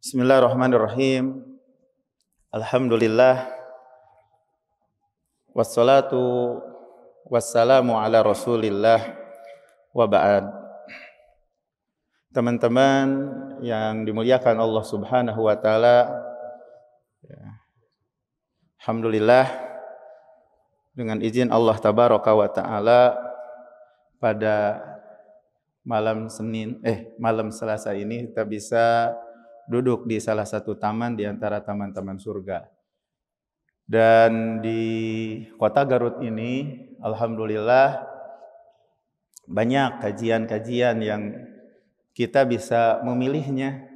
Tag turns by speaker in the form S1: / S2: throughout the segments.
S1: Bismillahirrahmanirrahim. Alhamdulillah. Wassalatu wassalamu ala Rasulillah wa ba'd. Teman-teman yang dimuliakan Allah Subhanahu wa taala, alhamdulillah dengan izin Allah tabaraka wa taala pada malam Selasa ini kita bisa duduk di salah satu taman di antara taman-taman surga. Dan di kota Garut ini, alhamdulillah banyak kajian-kajian yang kita bisa memilihnya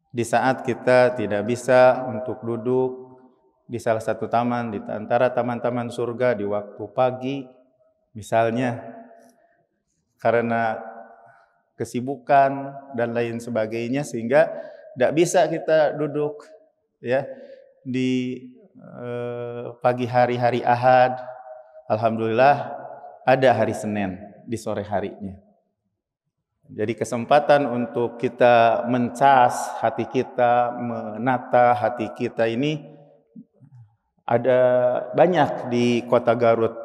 S1: di saat kita tidak bisa untuk duduk di salah satu taman di antara taman-taman surga di waktu pagi, misalnya karena kesibukan dan lain sebagainya, sehingga tidak bisa kita duduk ya di pagi hari Ahad. Alhamdulillah ada hari Senin di sore harinya. Jadi kesempatan untuk kita mencas hati kita, menata hati kita ini ada banyak di kota Garut,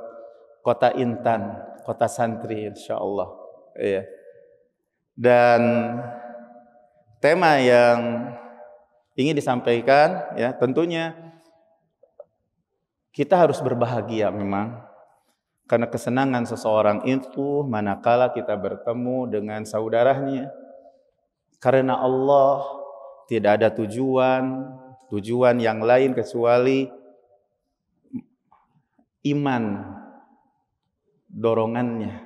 S1: kota Intan, kota santri insyaallah. Ya. Dan tema yang ingin disampaikan ya tentunya kita harus berbahagia memang, karena kesenangan seseorang itu manakala kita bertemu dengan saudaranya. Karena Allah tidak ada tujuan yang lain kecuali iman dorongannya,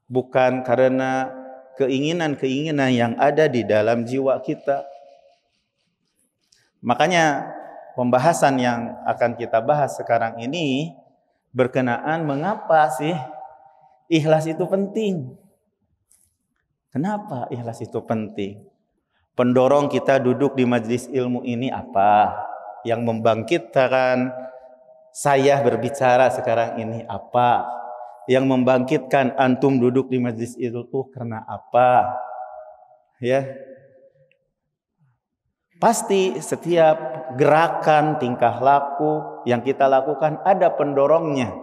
S1: bukan karena keinginan-keinginan yang ada di dalam jiwa kita. Makanya pembahasan yang akan kita bahas sekarang ini berkenaan mengapa sih ikhlas itu penting. Kenapa ikhlas itu penting? Pendorong kita duduk di majelis ilmu ini apa? Yang membangkitkan saya berbicara sekarang ini apa? Yang membangkitkan antum duduk di majelis itu karena apa? Ya. Pasti setiap gerakan, tingkah laku yang kita lakukan ada pendorongnya.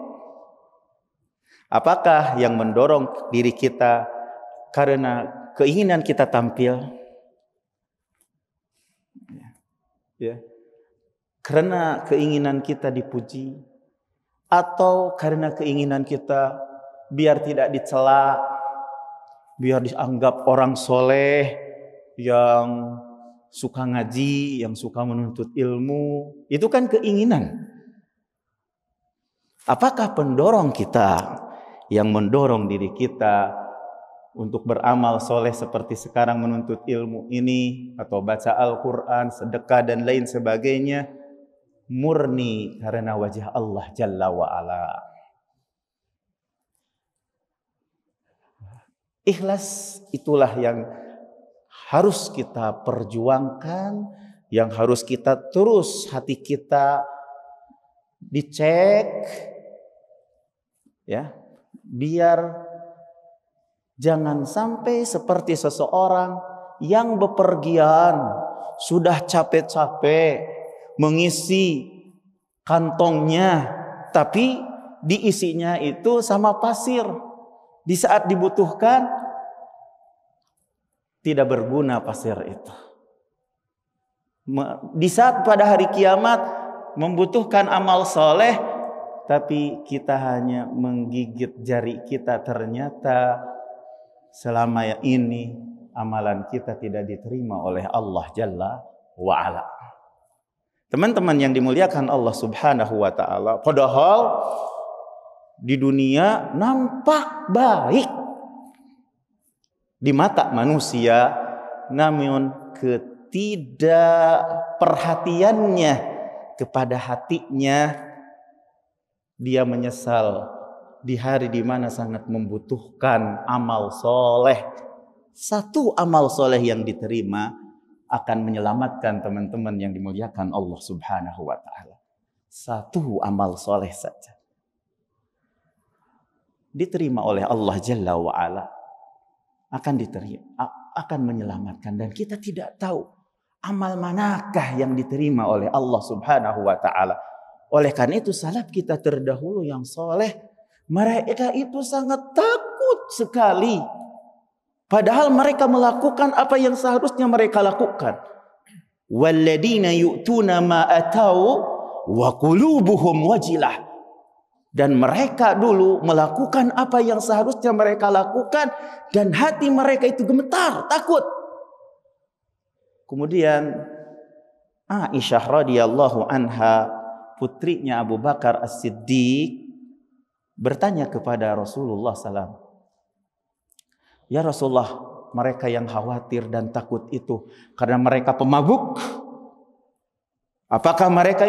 S1: Apakah yang mendorong diri kita karena keinginan kita tampil? Ya. Karena keinginan kita dipuji, atau karena keinginan kita biar tidak dicela, biar dianggap orang soleh yang suka ngaji, yang suka menuntut ilmu. Itu kan keinginan. Apakah pendorong kita yang mendorong diri kita untuk beramal soleh seperti sekarang menuntut ilmu ini, atau baca Al-Quran, sedekah dan lain sebagainya, murni karena wajah Allah Jalla wa'ala? Ikhlas itulah yang harus kita perjuangkan, yang harus kita terus hati kita dicek ya, biar jangan sampai seperti seseorang yang bepergian sudah capek-capek mengisi kantongnya, tapi diisinya itu sama pasir. Di saat dibutuhkan tidak berguna pasir itu. Di saat pada hari kiamat membutuhkan amal soleh, tapi kita hanya menggigit jari kita, ternyata selama ini amalan kita tidak diterima oleh Allah Jalla wa'ala. Teman-teman yang dimuliakan Allah Subhanahu wa ta'ala, padahal di dunia nampak baik di mata manusia, namun ketidakperhatiannya kepada hatinya, dia menyesal di hari di mana sangat membutuhkan amal soleh. Satu amal soleh yang diterima akan menyelamatkan teman-teman yang dimuliakan Allah Subhanahu wa ta'ala. Satu amal soleh saja diterima oleh Allah Jalla wa'ala, akan diterima, akan menyelamatkan. Dan kita tidak tahu Amal manakah yang diterima oleh Allah Subhanahu wa taala? Oleh karena itu salaf kita terdahulu yang soleh, mereka itu sangat takut sekali. Padahal mereka melakukan apa yang seharusnya mereka lakukan. Walladzina yu'tuna ma atau wa qulubuhum wajilah. Dan mereka dulu melakukan apa yang seharusnya mereka lakukan dan hati mereka itu gemetar, takut. Kemudian Aisyah radhiyallahu anha, putrinya Abu Bakar As-Siddiq, bertanya kepada Rasulullah SAW, ya Rasulullah, mereka yang khawatir dan takut itu karena mereka pemabuk? Apakah mereka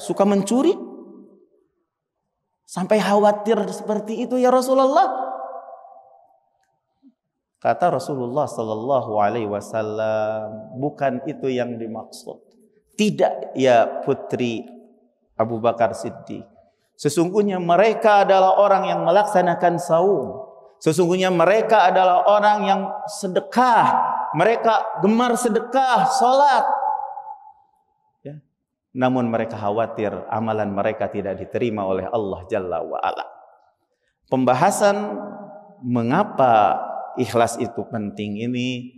S1: suka mencuri? Sampai khawatir seperti itu ya Rasulullah? Kata Rasulullah sallallahu alaihi wasallam, bukan itu yang dimaksud. Tidak ya putri Abu Bakar Siddiq. Sesungguhnya mereka adalah orang yang melaksanakan saum. Sesungguhnya mereka adalah orang yang sedekah. Mereka gemar sedekah, salat. Ya. Namun mereka khawatir amalan mereka tidak diterima oleh Allah Jalla wa Ala. Pembahasan mengapa ikhlas itu penting ini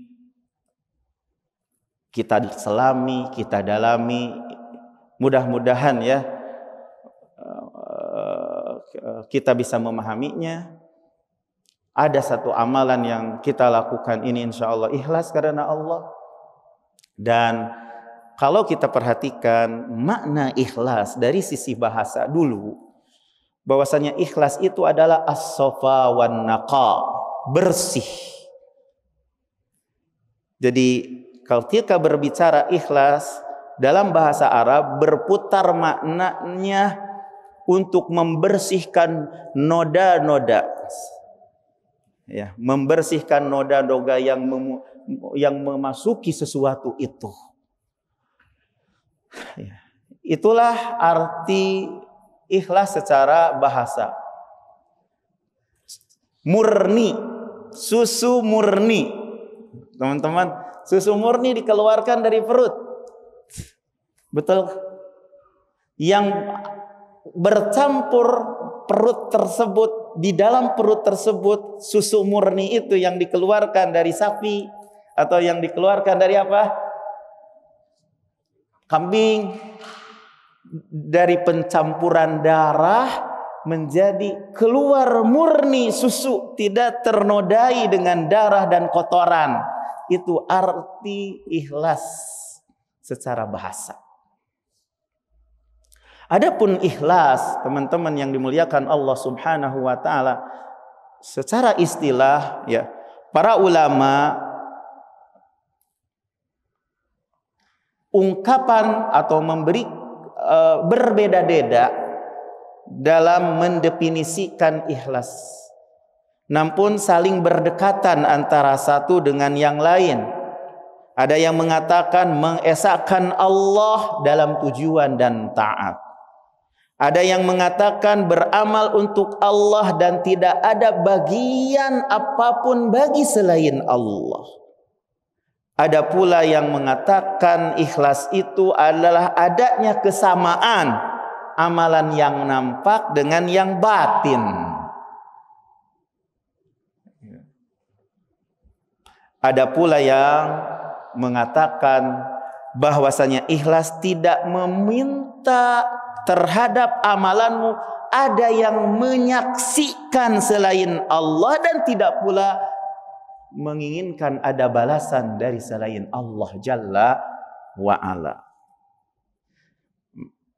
S1: kita selami, kita dalami. Mudah-mudahan ya kita bisa memahaminya. Ada satu amalan yang kita lakukan ini insya Allah ikhlas karena Allah. Dan kalau kita perhatikan makna ikhlas dari sisi bahasa dulu, bahwasanya ikhlas itu adalah as-safa wan naqa, bersih. Jadi kalau kita berbicara ikhlas dalam bahasa Arab, berputar maknanya untuk membersihkan noda-noda, ya, membersihkan noda-noda yang memasuki sesuatu itu. Ya. Itulah arti ikhlas secara bahasa. Murni, susu murni. Teman-teman, susu murni dikeluarkan dari perut. Betul? Yang bercampur perut tersebut, di dalam perut tersebut, susu murni itu yang dikeluarkan dari sapi atau yang dikeluarkan dari apa? Kambing. Dari pencampuran darah menjadi keluar murni susu, tidak ternodai dengan darah dan kotoran. Itu arti ikhlas secara bahasa. Adapun ikhlas, teman-teman yang dimuliakan Allah Subhanahu wa taala, secara istilah ya, para ulama ungkapan atau memberi berbeda-beda dalam mendefinisikan ikhlas. Namun saling berdekatan antara satu dengan yang lain. Ada yang mengatakan mengesahkan Allah dalam tujuan dan taat. Ada yang mengatakan beramal untuk Allah dan tidak ada bagian apapun bagi selain Allah. Ada pula yang mengatakan ikhlas itu adalah adanya kesamaan amalan yang nampak dengan yang batin. Ada pula yang mengatakan bahwasanya ikhlas tidak meminta terhadap amalanmu ada yang menyaksikan selain Allah dan tidak pula menginginkan ada balasan dari selain Allah Jalla wa Ala.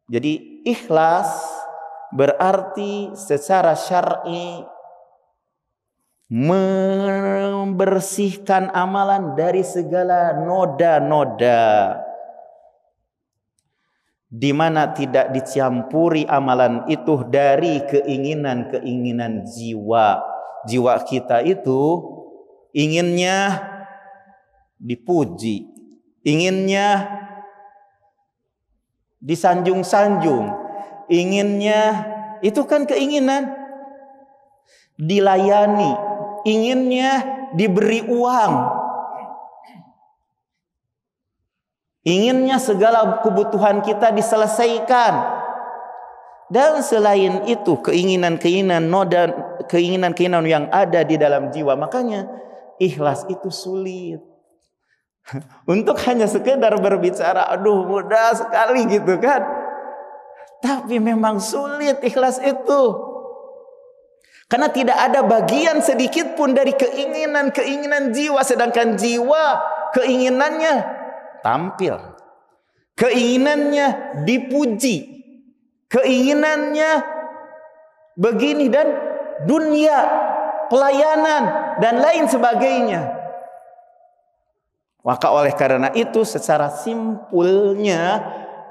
S1: Jadi ikhlas berarti secara syar'i membersihkan amalan dari segala noda-noda, di mana tidak dicampuri amalan itu dari keinginan-keinginan jiwa. Jiwa kita itu inginnya dipuji, inginnya disanjung-sanjung, inginnya, itu kan keinginan, dilayani, inginnya diberi uang. Inginnya segala kebutuhan kita diselesaikan. Dan selain itu keinginan-keinginan yang ada di dalam jiwa. Makanya ikhlas itu sulit. Untuk hanya sekedar berbicara, aduh mudah sekali gitu kan. Tapi memang sulit ikhlas itu. Karena tidak ada bagian sedikit pun dari keinginan jiwa. Sedangkan jiwa keinginannya tampil. Keinginannya dipuji. Keinginannya begini dan dunia, pelayanan dan lain sebagainya. Maka oleh karena itu secara simpulnya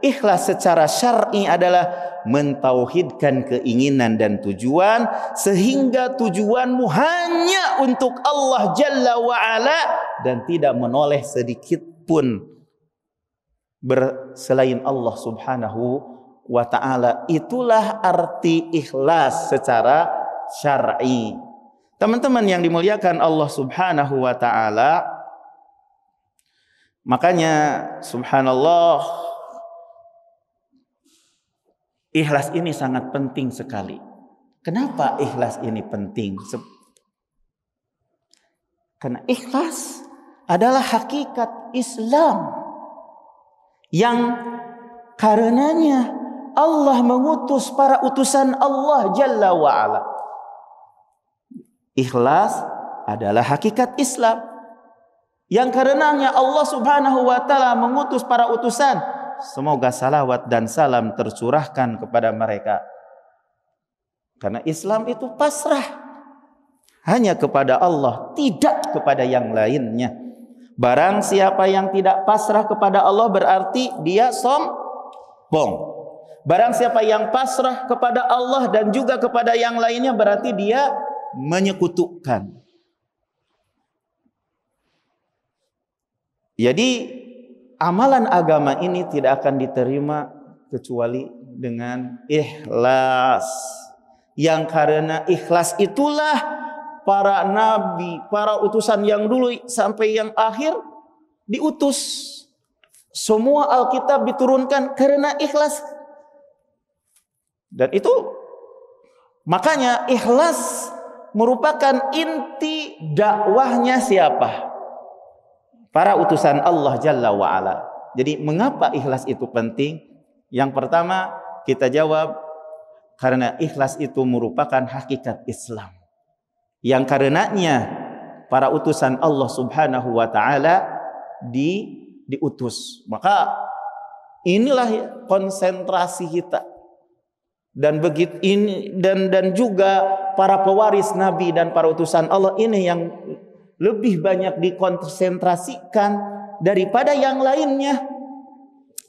S1: ikhlas secara syar'i adalah mentauhidkan keinginan dan tujuan sehingga tujuanmu hanya untuk Allah Jalla wa'ala dan tidak menoleh sedikit pun selain Allah Subhanahu wa ta'ala. Itulah arti ikhlas secara syar'i. Teman-teman yang dimuliakan Allah Subhanahu wa ta'ala, makanya subhanallah, ikhlas ini sangat penting sekali. Kenapa ikhlas ini penting? Karena ikhlas adalah hakikat Islam yang karenanya Allah mengutus para utusan Allah Jalla wa'ala. Ikhlas adalah hakikat Islam yang karenanya Allah Subhanahu wa ta'ala mengutus para utusan. Semoga salawat dan salam tercurahkan kepada mereka. Karena Islam itu pasrah hanya kepada Allah, tidak kepada yang lainnya. Barang siapa yang tidak pasrah kepada Allah berarti dia sombong. Barang siapa yang pasrah kepada Allah dan juga kepada yang lainnya berarti dia menyekutukan. Jadi amalan agama ini tidak akan diterima kecuali dengan ikhlas. Yang karena ikhlas itulah para nabi, para utusan yang dulu sampai yang akhir diutus. Semua Alkitab diturunkan karena ikhlas. Dan itu makanya ikhlas merupakan inti dakwahnya siapa? Para utusan Allah Jalla wa'ala. Jadi mengapa ikhlas itu penting? Yang pertama kita jawab karena ikhlas itu merupakan hakikat Islam. Yang karenanya para utusan Allah Subhanahu wa ta'ala diutus. Maka inilah konsentrasi kita. Dan begitu ini dan juga para pewaris nabi dan para utusan Allah ini yang lebih banyak dikonsentrasikan daripada yang lainnya.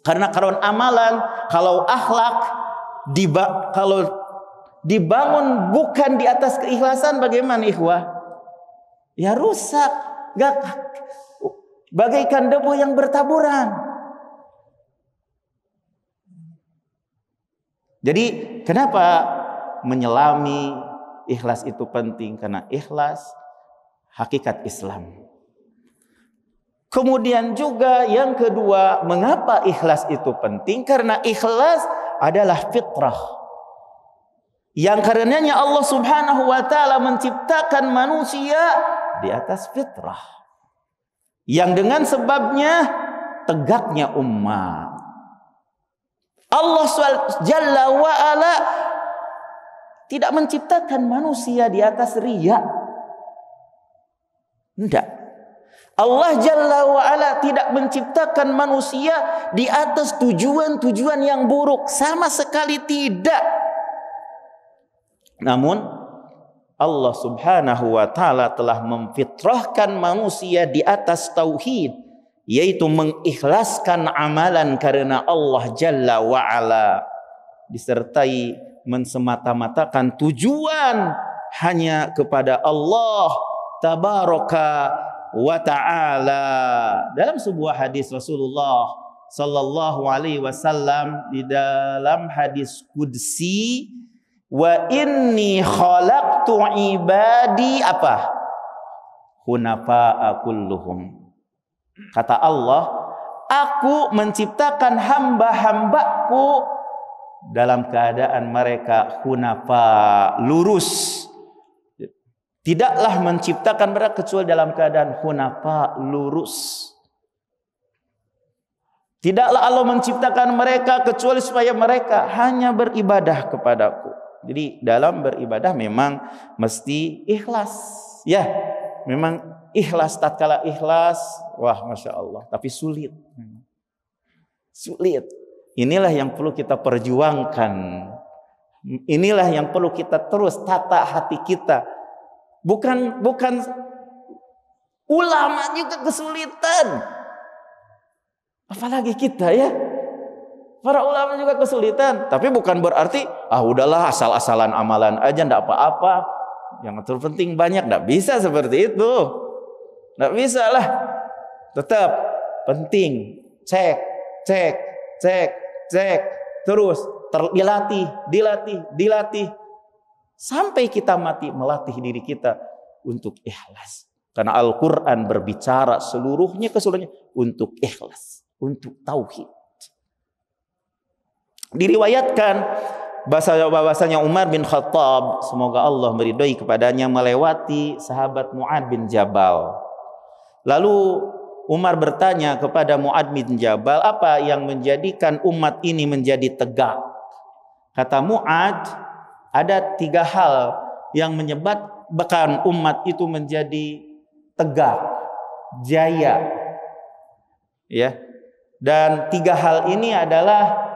S1: Karena amalan, kalau akhlak kalau dibangun bukan di atas keikhlasan, bagaimana ikhwah? Ya rusak, bagaikan debu yang bertaburan. Jadi kenapa menyelami ikhlas itu penting? Karena ikhlas hakikat Islam. Kemudian juga yang kedua, mengapa ikhlas itu penting? Karena ikhlas adalah fitrah. Yang karenanya Allah Subhanahu wa ta'ala menciptakan manusia di atas fitrah. Yang dengan sebabnya tegaknya umat. Allah Jalla wa'ala tidak menciptakan manusia di atas riya. Tidak. Allah Jalla wa'ala tidak menciptakan manusia di atas tujuan-tujuan yang buruk. Sama sekali tidak. Namun Allah Subhanahu wa ta'ala telah memfitrahkan manusia di atas tauhid, yaitu mengikhlaskan amalan karena Allah Jalla wa'ala, disertai mensemata-matakan tujuan hanya kepada Allah Tabaraka wa ta'ala. Dalam sebuah hadis Rasulullah sallallahu alaihi wasallam, di dalam hadis qudsi, wa inni khalaqtu ibadi hunafa'a kulluhum. Kata Allah, Aku menciptakan hamba-hambaku dalam keadaan mereka hunafa, lurus. Tidaklah menciptakan mereka kecuali dalam keadaan hunafa, lurus. Tidaklah Allah menciptakan mereka kecuali supaya mereka hanya beribadah kepadaku. Jadi dalam beribadah memang mesti ikhlas. Ya, memang ikhlas. Tatkala ikhlas, wah Masya Allah. Tapi sulit. Sulit. Inilah yang perlu kita perjuangkan. Inilah yang perlu kita terus tata hati kita. Bukan ulama juga kesulitan. Apalagi kita ya. Para ulama juga kesulitan. Tapi bukan berarti udahlah asal-asalan amalan aja enggak apa-apa. Yang terpenting banyak. Enggak bisa seperti itu. Enggak bisa lah. Tetap penting. Cek. Terus dilatih. Sampai kita mati melatih diri kita untuk ikhlas. Karena Al-Quran berbicara keseluruhnya untuk ikhlas. Untuk tauhid. Diriwayatkan bahwasanya Umar bin Khattab, semoga Allah meridhai kepadanya, melewati sahabat Mu'ad bin Jabal. Lalu Umar bertanya kepada Mu'ad bin Jabal, apa yang menjadikan umat ini menjadi tegak? Kata Mu'ad, ada 3 hal yang menyebabkan umat itu menjadi tegak, jaya. Ya. Dan 3 hal ini adalah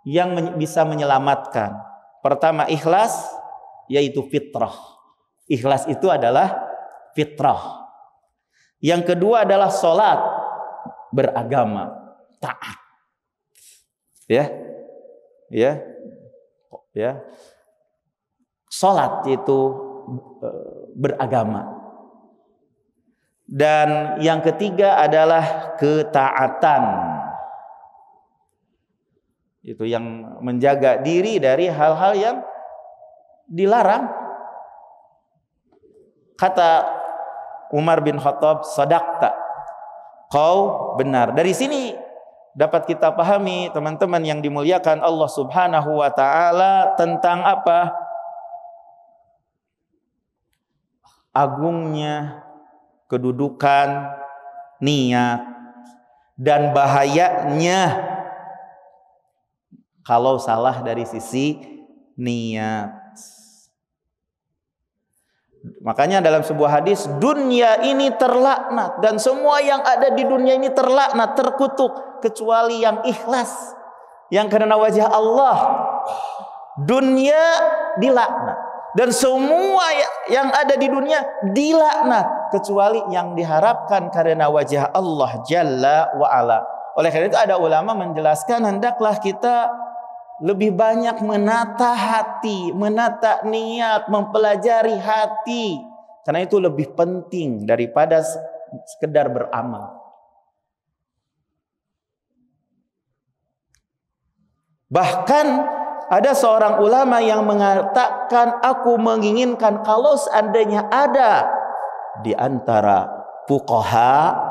S1: yang bisa menyelamatkan. Pertama ikhlas, yaitu fitrah. Ikhlas itu adalah fitrah. Yang kedua adalah sholat, beragama, taat. Ya. Sholat itu beragama. Dan yang ketiga adalah ketaatan. Itu yang menjaga diri dari hal-hal yang dilarang. Kata Umar bin Khattab, sadaqta. Kau benar. Dari sini dapat kita pahami, teman-teman yang dimuliakan Allah Subhanahu wa taala, tentang apa? Agungnya kedudukan niat dan bahayanya kalau salah dari sisi niat. Makanya dalam sebuah hadis, dunia ini terlaknat dan semua yang ada di dunia ini terlaknat, terkutuk, kecuali yang ikhlas, yang karena wajah Allah. Dunia dilaknat dan semua yang ada di dunia dilaknat, kecuali yang diharapkan karena wajah Allah Jalla wa Ala. Oleh karena itu ada ulama menjelaskan, hendaklah kita lebih banyak menata hati, menata niat, mempelajari hati. Karena itu lebih penting daripada sekedar beramal. Bahkan ada seorang ulama yang mengatakan, aku menginginkan kalau seandainya ada di antara fuqaha,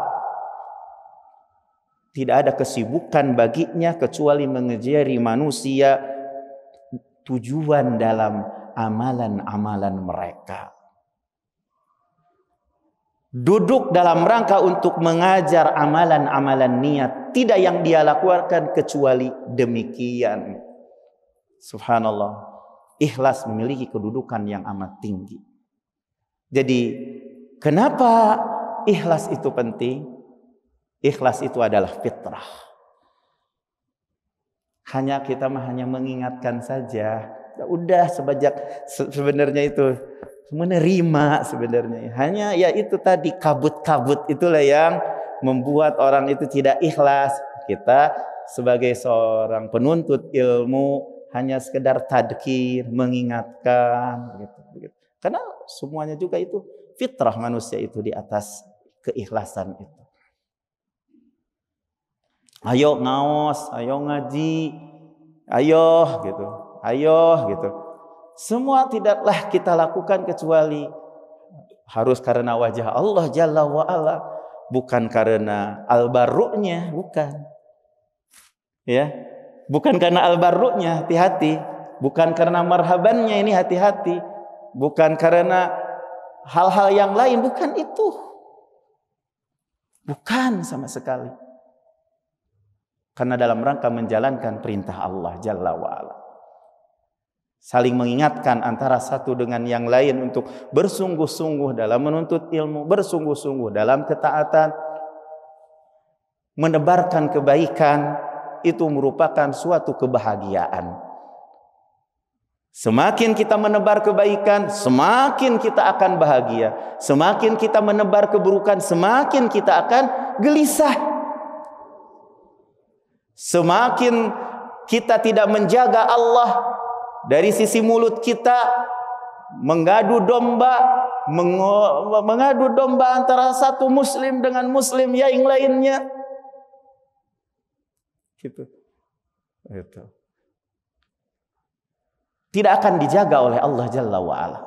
S1: tidak ada kesibukan baginya kecuali mengajari manusia tujuan dalam amalan-amalan mereka. Duduk dalam rangka untuk mengajar amalan-amalan niat. Tidak yang dia lakukan kecuali demikian. Subhanallah. Ikhlas memiliki kedudukan yang amat tinggi. Jadi kenapa ikhlas itu penting? Ikhlas itu adalah fitrah. Kita hanya mengingatkan saja. Udah sebenarnya itu menerima sebenarnya. Hanya ya itu tadi, kabut-kabut itulah yang membuat orang itu tidak ikhlas. Kita sebagai seorang penuntut ilmu hanya sekedar tadkir, mengingatkan gitu. Karena semuanya juga itu fitrah manusia itu di atas keikhlasan itu. Ayo ngaos, ayo ngaji, ayo gitu. Semua tidaklah kita lakukan kecuali harus karena wajah Allah Jalla wa Ala. bukan karena al-barru'nya, bukan. Ya. Bukan karena al-barru'nya, hati-hati. Bukan karena marhabannya, ini hati-hati. Bukan karena hal-hal yang lain, bukan itu. Bukan sama sekali. Karena dalam rangka menjalankan perintah Allah Jalla wa'ala. Saling mengingatkan antara satu dengan yang lain untuk bersungguh-sungguh dalam menuntut ilmu, bersungguh-sungguh dalam ketaatan, menebarkan kebaikan, itu merupakan suatu kebahagiaan. Semakin kita menebar kebaikan, semakin kita akan bahagia. Semakin kita menebar keburukan, semakin kita akan gelisah. Semakin kita tidak menjaga Allah dari sisi mulut kita, mengadu domba antara satu muslim dengan muslim yang lainnya. Gitu. Itu tidak akan dijaga oleh Allah Jalla wa'ala.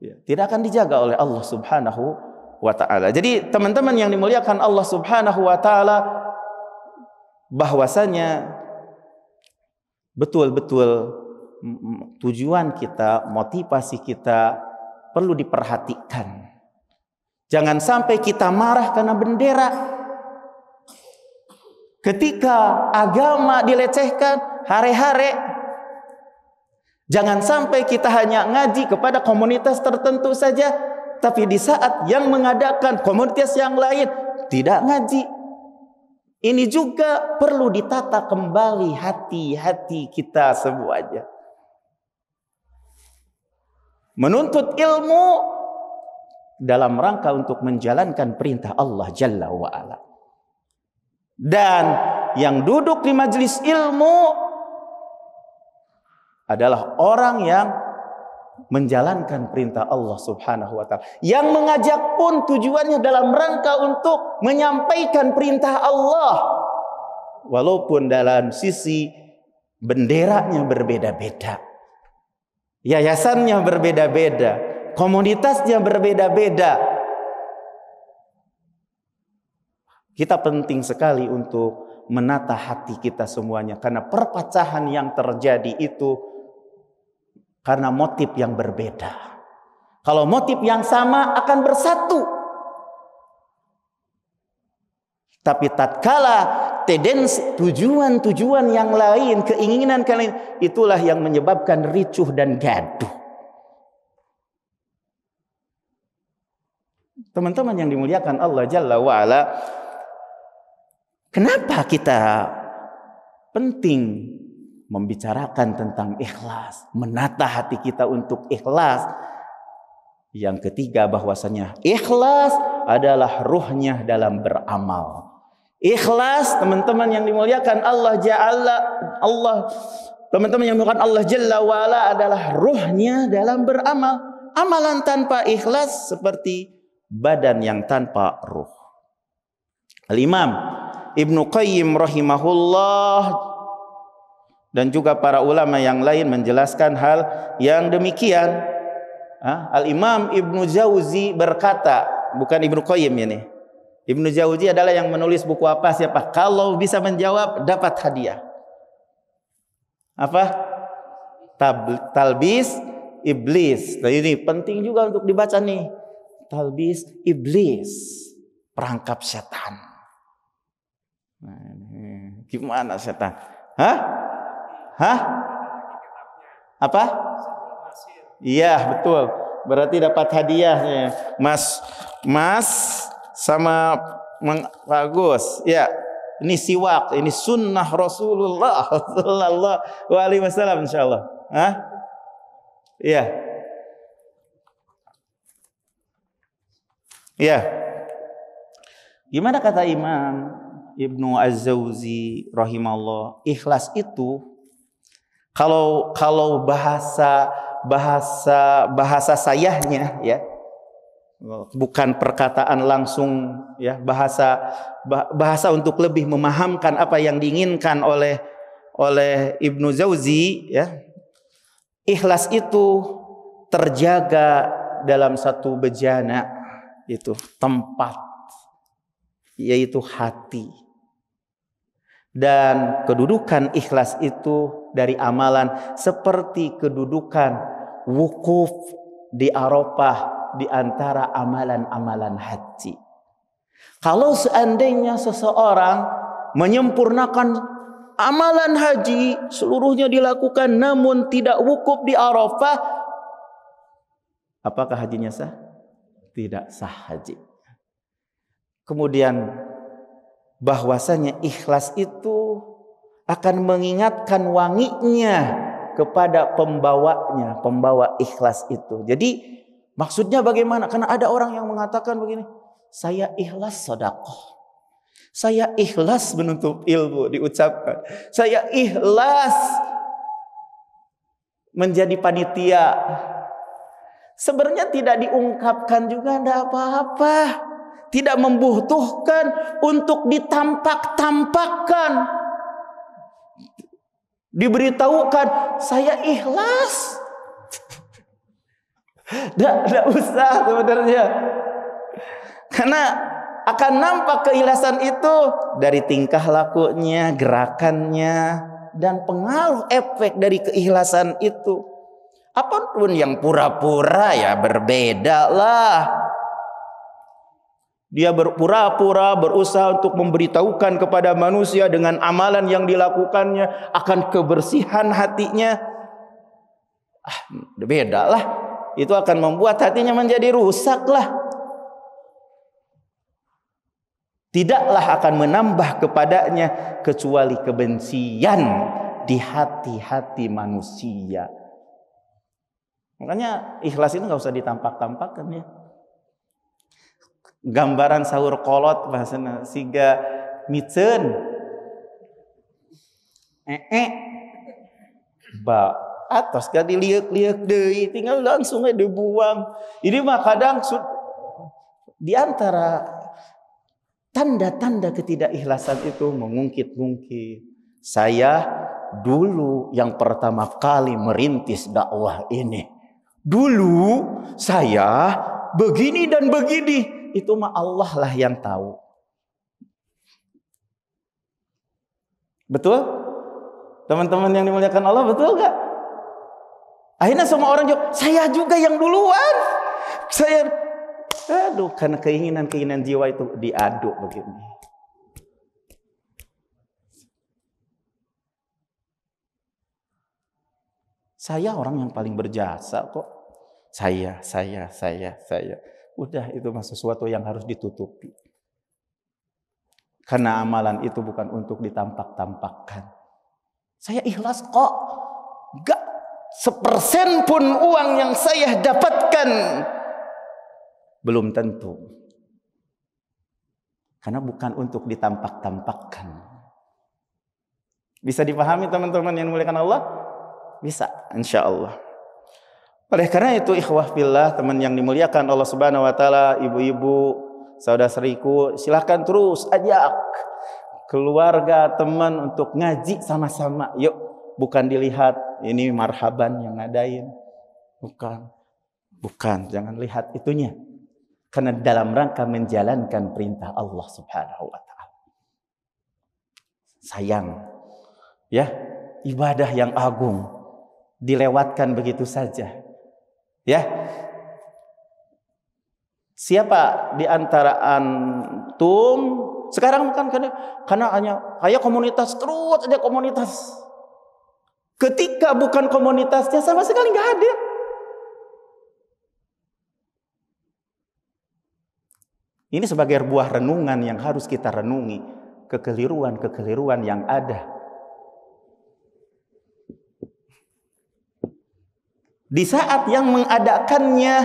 S1: Ya, tidak akan dijaga oleh Allah Subhanahu wa ta'ala. Jadi teman-teman yang dimuliakan Allah Subhanahu wa ta'ala, bahwasanya betul-betul tujuan kita, motivasi kita perlu diperhatikan. Jangan sampai kita marah karena bendera. Ketika agama dilecehkan, hare-hare. Jangan sampai kita hanya ngaji kepada komunitas tertentu saja, tapi di saat yang mengadakan komunitas yang lain tidak ngaji. Ini juga perlu ditata kembali hati-hati kita semuanya. Menuntut ilmu dalam rangka untuk menjalankan perintah Allah Jalla wa'ala. Dan yang duduk di majelis ilmu adalah orang yang menjalankan perintah Allah Subhanahu wa ta'ala. Yang mengajak pun tujuannya dalam rangka untuk menyampaikan perintah Allah. Walaupun dalam sisi benderanya berbeda-beda, yayasannya berbeda-beda, komunitasnya berbeda-beda. Kita penting sekali untuk menata hati kita semuanya, karena perpecahan yang terjadi itu karena motif yang berbeda. Kalau motif yang sama akan bersatu. Tapi tatkala tendensi tujuan-tujuan yang lain, keinginan kalian, itulah yang menyebabkan ricuh dan gaduh. Teman-teman yang dimuliakan Allah Jalla wa'ala, kenapa kita penting membicarakan tentang ikhlas, menata hati kita untuk ikhlas? Yang ketiga, bahwasanya ikhlas adalah ruhnya dalam beramal. Ikhlas, teman-teman yang dimuliakan Allah teman-teman yang dimuliakan Allah Jalla wa'ala, adalah ruhnya dalam beramal. Amalan tanpa ikhlas seperti badan yang tanpa ruh. Al-Imam Ibnu Qayyim rahimahullah dan juga para ulama yang lain menjelaskan hal yang demikian. Al-Imam Ibnu Jauzi berkata, bukan Ibnu Qayyim ini. Ibnu Jauzi adalah yang menulis buku apa? Siapa? Kalau bisa menjawab dapat hadiah. Apa? Talbis Iblis. Nah, ini penting juga untuk dibaca nih. Talbis Iblis, perangkap setan. Nah, gimana setan? Apa? Iya, betul. Berarti dapat hadiahnya. Mas sama bagus. Ya, ini siwak, ini sunnah Rasulullah sallallahu alaihi wasallam insyaallah. Iya. Ya. Gimana kata Imam Ibnu Az-Zawzi rahimahullah, ikhlas itu kalau bahasa sayahnya, ya, bukan perkataan langsung, ya, bahasa untuk lebih memahamkan apa yang diinginkan oleh Ibnu Jauzi, ya. Ikhlas itu terjaga dalam satu bejana, itu tempat, yaitu hati. Dan kedudukan ikhlas itu dari amalan seperti kedudukan wukuf di Arafah di antara amalan-amalan haji. Kalau seandainya seseorang menyempurnakan amalan haji, seluruhnya dilakukan namun tidak wukuf di Arafah, apakah hajinya sah? Tidak sah haji. Kemudian bahwasanya ikhlas itu akan mengingatkan wanginya kepada pembawanya, pembawa ikhlas itu. Jadi maksudnya bagaimana? Karena ada orang yang mengatakan begini, saya ikhlas sedekah, saya ikhlas menuntut ilmu, diucapkan, saya ikhlas menjadi panitia. Sebenarnya tidak diungkapkan juga, tidak apa-apa. Tidak membutuhkan untuk ditampak-tampakkan. Diberitahukan, saya ikhlas. Tidak usah sebenarnya. Karena akan nampak keikhlasan itu dari tingkah lakunya, gerakannya, dan pengaruh efek dari keikhlasan itu. Apapun yang pura-pura ya berbeda lah. Dia berpura-pura berusaha untuk memberitahukan kepada manusia dengan amalan yang dilakukannya akan kebersihan hatinya. Beda lah. Itu akan membuat hatinya menjadi rusak lah. Tidaklah akan menambah kepadanya kecuali kebencian di hati-hati manusia. Makanya ikhlas itu nggak usah ditampak-tampakkan ya. Gambaran sahur kolot bahasana siga micen ba atas gak diliuk-liuk deui tinggal langsung aja dibuang. Ini mah kadang di antara tanda-tanda ketidakikhlasan itu mengungkit-ungkit. Saya dulu yang pertama kali merintis dakwah ini. Dulu saya begini dan begini. Itu mah Allah lah yang tahu. Betul? Teman-teman yang dimuliakan Allah, betul gak? Akhirnya semua orang jawab, saya juga yang duluan. Karena keinginan jiwa itu diaduk begini. Saya orang yang paling berjasa kok. Saya. Udah, itu mah sesuatu yang harus ditutupi. Karena amalan itu bukan untuk ditampak-tampakkan. Saya ikhlas kok. Gak 1% pun uang yang saya dapatkan. Belum tentu. Karena bukan untuk ditampak-tampakkan. Bisa dipahami teman-teman yang dimuliakan Allah? Bisa, insya Allah. Oleh karena itu ikhwah fillah, teman yang dimuliakan Allah Subhanahu wa taala, ibu-ibu, saudara-saudariku, silahkan terus ajak keluarga, teman untuk ngaji sama-sama. Yuk, bukan dilihat ini marhaban yang ngadain. Bukan, jangan lihat itunya. Karena dalam rangka menjalankan perintah Allah Subhanahu wa taala. Sayang ya, ibadah yang agung dilewatkan begitu saja. Ya, siapa di antara antum sekarang kan karena hanya kayak komunitas terus ada komunitas. Ketika bukan komunitasnya sama sekali nggak ada. Ini sebagai buah renungan yang harus kita renungi kekeliruan yang ada. Di saat yang mengadakannya,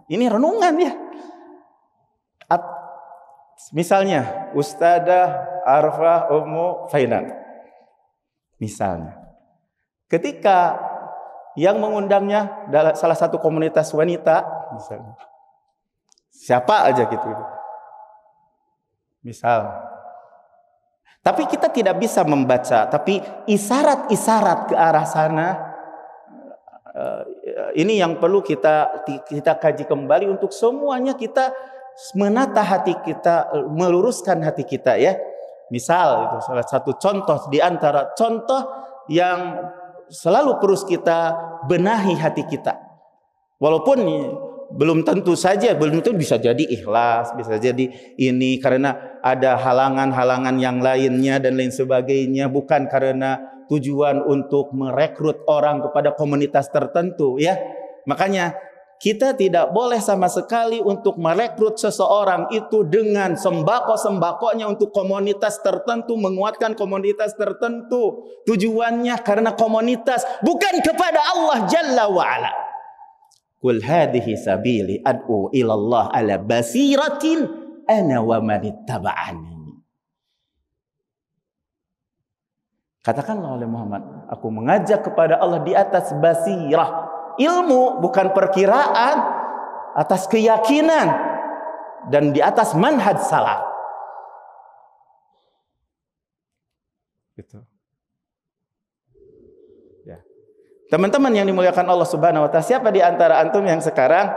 S1: ini renungan ya. Misalnya Ustadzah Arfah Ummu Fainan. Misalnya. Ketika yang mengundangnya adalah salah satu komunitas wanita, misalnya. Siapa aja gitu. Misal. Tapi kita tidak bisa membaca, tapi isyarat-isyarat ke arah sana ini yang perlu kita kaji kembali untuk semuanya kita menata hati kita, meluruskan hati kita ya. Misal itu salah satu contoh di antara contoh yang selalu terus kita benahi hati kita. Walaupun belum tentu bisa jadi ikhlas, bisa jadi ini karena ada halangan-halangan yang lainnya dan lain sebagainya, bukan karena tujuan untuk merekrut orang kepada komunitas tertentu ya. Makanya kita tidak boleh sama sekali untuk merekrut seseorang itu dengan sembako-sembakonya untuk komunitas tertentu, menguatkan komunitas tertentu. Tujuannya karena komunitas, bukan kepada Allah Jalla wa'ala. Qul hadhihi sabili ad'u ilallah ala basiratin ana wa manittaba'ani. Katakanlah oleh Muhammad, aku mengajak kepada Allah di atas basirah, ilmu bukan perkiraan, atas keyakinan dan di atas manhaj salaf. Gitu. Ya. Teman-teman yang dimuliakan Allah Subhanahu wa taala, siapa di antara antum yang sekarang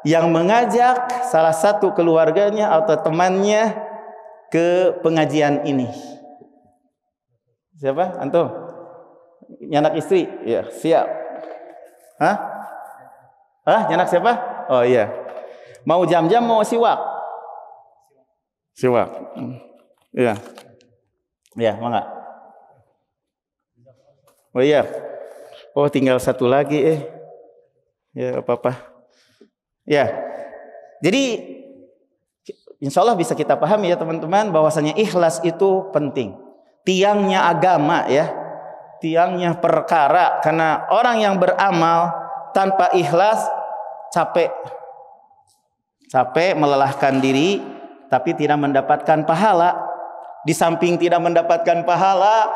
S1: yang mengajak salah satu keluarganya atau temannya ke pengajian ini? Siapa? Antum? Nyanak istri? Ya, siap. Hah? Nyanak siapa? Oh iya. Mau jam-jam mau siwak? Siwak. Iya. Iya, mangga. Oh iya. Oh, tinggal satu lagi Ya, apa-apa. Ya. Jadi insya Allah bisa kita pahami ya teman-teman bahwasanya ikhlas itu penting. Tiangnya agama ya, tiangnya perkara, karena orang yang beramal tanpa ikhlas capek melelahkan diri tapi tidak mendapatkan pahala. Di samping tidak mendapatkan pahala,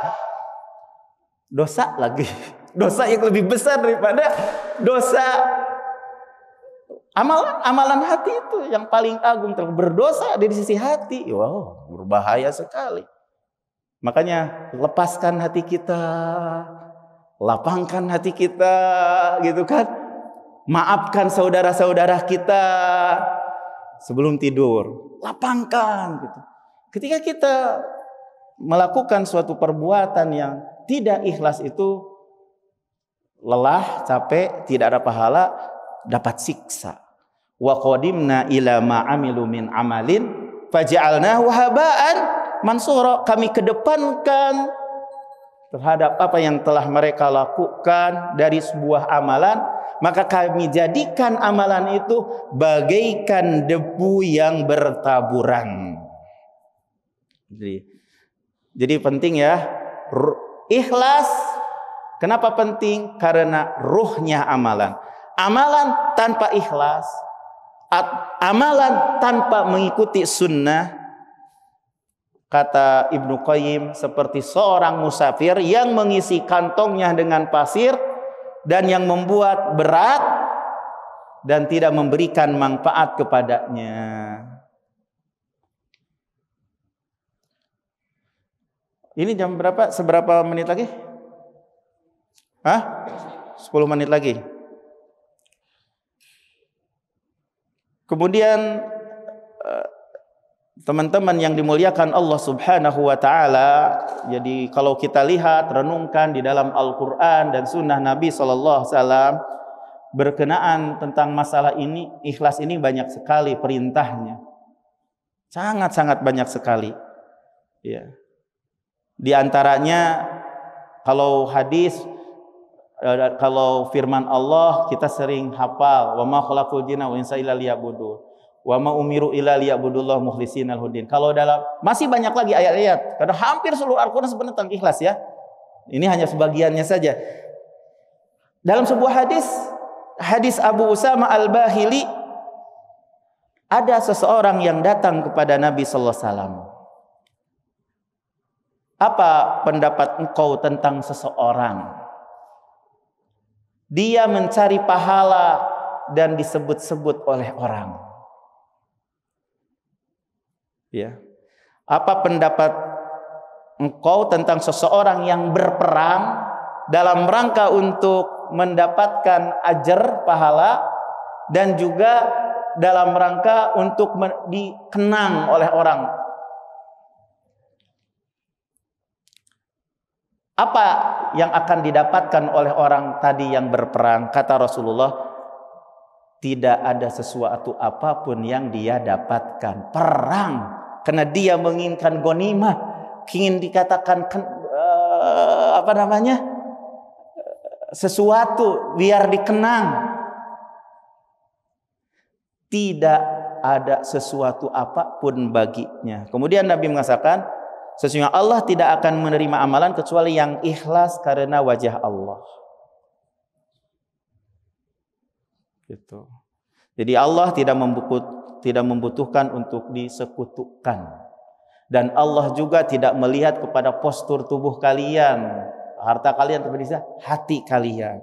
S1: dosa lagi, dosa yang lebih besar daripada dosa amalan hati itu yang paling agung. Berdosa di sisi hati, wow, berbahaya sekali. Makanya lepaskan hati kita, lapangkan hati kita, gitu kan. Maafkan saudara-saudara kita sebelum tidur, lapangkan gitu. Ketika kita melakukan suatu perbuatan yang tidak ikhlas itu lelah, capek, tidak ada pahala, dapat siksa. Wa qadimna ila ma amilu min amalin faj'alnahu haba'an mansura. Kami kedepankan terhadap apa yang telah mereka lakukan dari sebuah amalan, maka kami jadikan amalan itu bagaikan debu yang bertaburan. Jadi penting ya, ikhlas. Kenapa penting? Karena ruhnya amalan. Amalan tanpa ikhlas, amalan tanpa mengikuti sunnah, kata Ibnu Qayyim, seperti seorang musafir yang mengisi kantongnya dengan pasir dan yang membuat berat dan tidak memberikan manfaat kepadanya. Ini jam berapa? Seberapa menit lagi? 10 menit lagi. Kemudian teman-teman yang dimuliakan Allah Subhanahu wa taala, jadi kalau kita lihat, renungkan di dalam Al-Qur'an dan sunnah Nabi sallallahu alaihi wasallam berkenaan tentang masalah ini, ikhlas ini banyak sekali perintahnya. Sangat-sangat banyak sekali. Ya. Di antaranya kalau hadis, kalau firman Allah kita sering hafal, wa ma khalaqul jinna wal insa illa liya'budun. Wa ma umiru illa liya'budullah mukhlishinal huddin. Kalau dalam masih banyak lagi ayat-ayat, karena hampir seluruh Al-Qur'an sebenarnya tentang ikhlas ya. Ini hanya sebagiannya saja. Dalam sebuah hadis Abu Usama Al-Bahili, ada seseorang yang datang kepada Nabi sallallahu alaihi wasallam. Apa pendapat engkau tentang seseorang? Dia mencari pahala dan disebut-sebut oleh orang. Ya. Apa pendapat engkau tentang seseorang yang berperang dalam rangka untuk mendapatkan ajar pahala dan juga dalam rangka untuk dikenang oleh orang. Apa yang akan didapatkan oleh orang tadi yang berperang? Kata Rasulullah, tidak ada sesuatu apapun yang dia dapatkan. Perang karena dia menginginkan ghanimah, ingin dikatakan sesuatu biar dikenang. Tidak ada sesuatu apapun baginya. Kemudian Nabi mengatakan, sesungguhnya Allah tidak akan menerima amalan kecuali yang ikhlas karena wajah Allah. Gitu. Jadi Allah tidak membutuhkan untuk disekutukan. Dan Allah juga tidak melihat kepada postur tubuh kalian, harta kalian, tapi bisa hati kalian.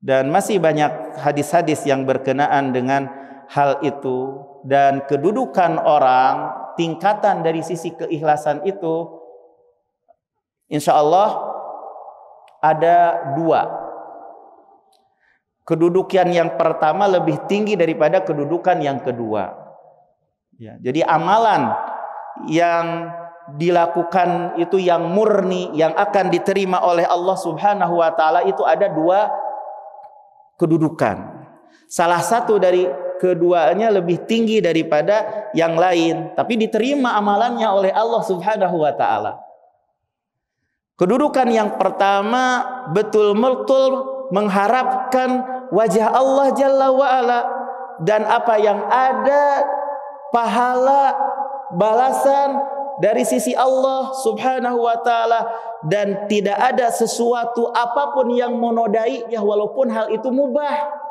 S1: Dan masih banyak hadis-hadis yang berkenaan dengan hal itu. Dan kedudukan orang, tingkatan dari sisi keikhlasan itu, insya Allah ada dua. Kedudukan yang pertama lebih tinggi daripada kedudukan yang kedua. Ya, jadi amalan yang dilakukan itu yang murni, yang akan diterima oleh Allah Subhanahu wa taala, itu ada dua kedudukan. Salah satu dari keduanya lebih tinggi daripada yang lain, tapi diterima amalannya oleh Allah Subhanahu wa taala. Kedudukan yang pertama betul-betul mengharapkan wajah Allah Jalla wa Ala, dan apa yang ada pahala balasan dari sisi Allah Subhanahu wa taala, dan tidak ada sesuatu apapun yang menodainya walaupun hal itu mubah.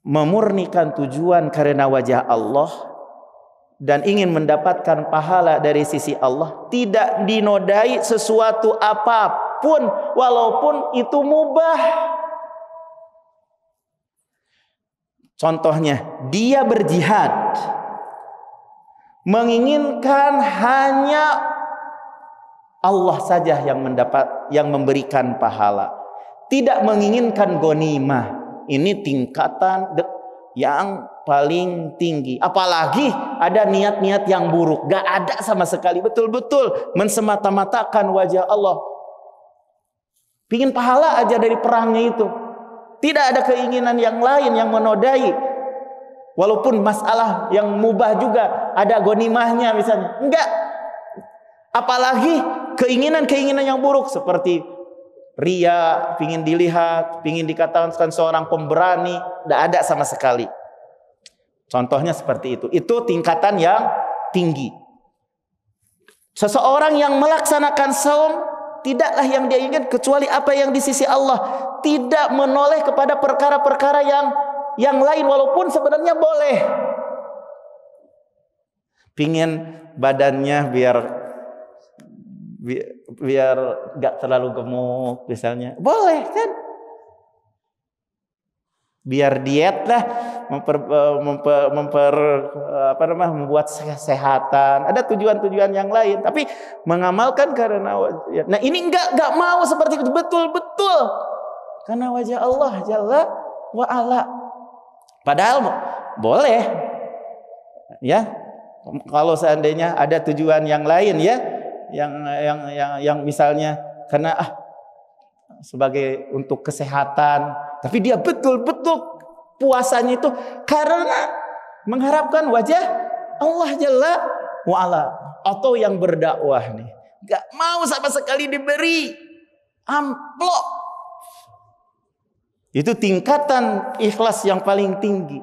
S1: Memurnikan tujuan karena wajah Allah dan ingin mendapatkan pahala dari sisi Allah, tidak dinodai sesuatu apapun walaupun itu mubah. Contohnya, dia berjihad menginginkan hanya Allah saja yang memberikan pahala, tidak menginginkan ghanimah. Ini tingkatan yang paling tinggi. Apalagi ada niat-niat yang buruk, gak ada sama sekali, betul-betul mensemata-matakan wajah Allah. Pingin pahala aja dari perangnya itu. Tidak ada keinginan yang lain yang menodai. Walaupun masalah yang mubah juga ada ghanimahnya misalnya. Enggak. Apalagi keinginan-keinginan yang buruk seperti ria, pingin dilihat, pingin dikatakan seorang pemberani, tidak ada sama sekali. Contohnya seperti itu. Itu tingkatan yang tinggi. Seseorang yang melaksanakan saum, tidaklah yang dia ingin kecuali apa yang di sisi Allah. Tidak menoleh kepada perkara-perkara yang lain, walaupun sebenarnya boleh. Pingin badannya biar gak terlalu gemuk misalnya, boleh kan? Biar diet lah, membuat kesehatan, ada tujuan-tujuan yang lain, tapi mengamalkan karena nah ini enggak mau seperti itu, betul-betul karena wajah Allah Jalla wa Ala. Padahal boleh ya, kalau seandainya ada tujuan yang lain ya, yang misalnya karena sebagai untuk kesehatan, tapi dia betul-betul puasanya itu karena mengharapkan wajah Allah Jalla wa Ala. Atau yang berdakwah nih, gak mau sama sekali diberi amplop. Itu tingkatan ikhlas yang paling tinggi.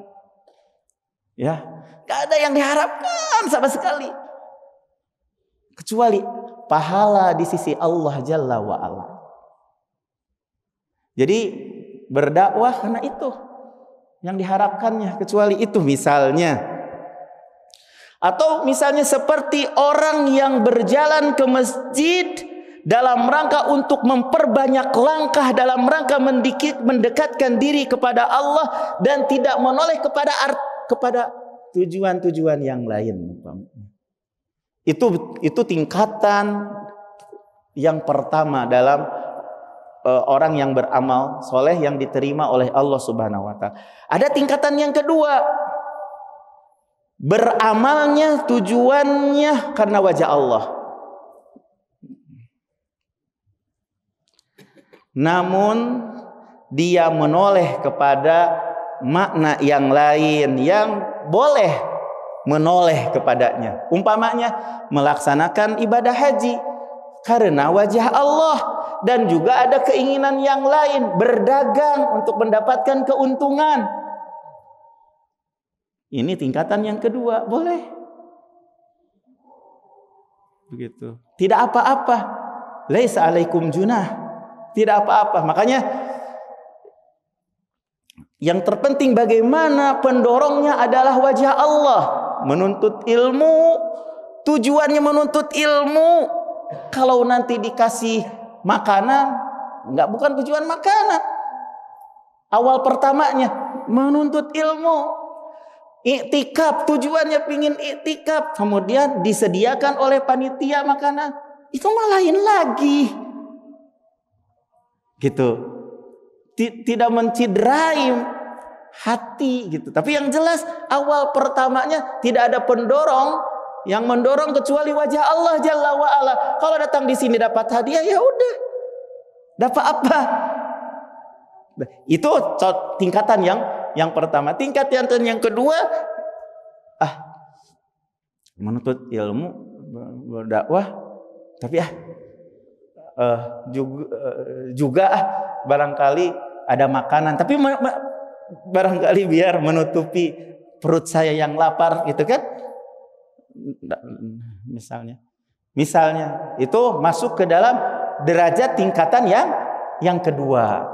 S1: Ya, gak ada yang diharapkan sama sekali kecuali pahala di sisi Allah Jalla wa Ala. Jadi berdakwah karena itu yang diharapkannya, kecuali itu misalnya. Atau misalnya seperti orang yang berjalan ke masjid dalam rangka untuk memperbanyak langkah, dalam rangka mendekatkan diri kepada Allah dan tidak menoleh kepada tujuan-tujuan yang lain. Itu tingkatan yang pertama dalam orang yang beramal soleh yang diterima oleh Allah Subhanahu wa Ta'ala. Ada tingkatan yang kedua, beramalnya tujuannya karena wajah Allah, namun dia menoleh kepada makna yang lain yang boleh menoleh kepadanya. Umpamanya melaksanakan ibadah haji karena wajah Allah, dan juga ada keinginan yang lain, berdagang untuk mendapatkan keuntungan. Ini tingkatan yang kedua, boleh. Begitu. Tidak apa-apa. Laisa alaikum junah. Tidak apa-apa. Makanya yang terpenting bagaimana pendorongnya adalah wajah Allah. Menuntut ilmu, tujuannya menuntut ilmu. Kalau nanti dikasih makanan, bukan tujuan makanan. Awal pertamanya menuntut ilmu. Iktikaf, tujuannya pingin iktikaf, kemudian disediakan oleh panitia makanan, itu mah lain lagi. Gitu. Tidak menciderai hati gitu. Tapi yang jelas awal pertamanya tidak ada pendorong yang mendorong kecuali wajah Allah Jalla wa Ala. Kalau datang di sini dapat hadiah, ya udah. Dapat apa? Itu tingkatan yang pertama. Tingkatan yang kedua, menuntut ilmu, berdakwah, tapi juga barangkali ada makanan, tapi barangkali biar menutupi perut saya yang lapar, gitu kan? Misalnya itu masuk ke dalam derajat tingkatan yang kedua.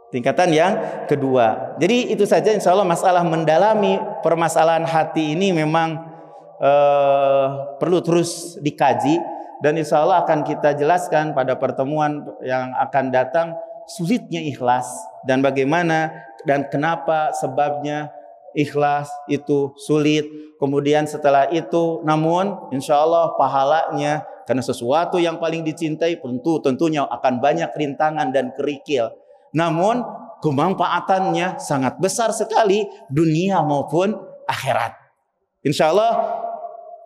S1: Tingkatan yang kedua. Jadi itu saja, insya Allah masalah mendalami permasalahan hati ini memang perlu terus dikaji, dan insya Allah akan kita jelaskan pada pertemuan yang akan datang sulitnya ikhlas dan bagaimana dan kenapa sebabnya ikhlas itu sulit. Kemudian setelah itu, namun insya Allah pahalanya, karena sesuatu yang paling dicintai tentunya akan banyak rintangan dan kerikil. Namun kemanfaatannya sangat besar sekali dunia maupun akhirat. Insya Allah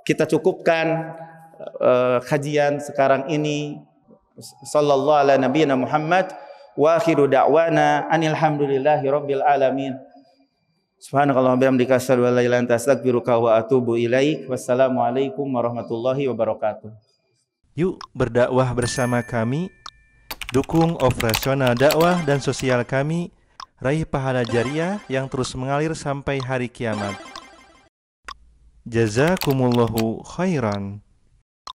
S1: kita cukupkan kajian sekarang ini. Sallallahu ala nabiyina Muhammad wa akhiru da'wana anil hamdulillahi rabbil alamin. Subhanakallah bihamdika asyhadu an la ilaha illa anta astaghfiruka wa atubu ilaik. Wassalamualaikum warahmatullahi wabarakatuh.
S2: Yuk berdakwah bersama kami. Dukung operasional dakwah dan sosial kami, raih pahala jariah yang terus mengalir sampai hari kiamat. Jazakumullahu khairan.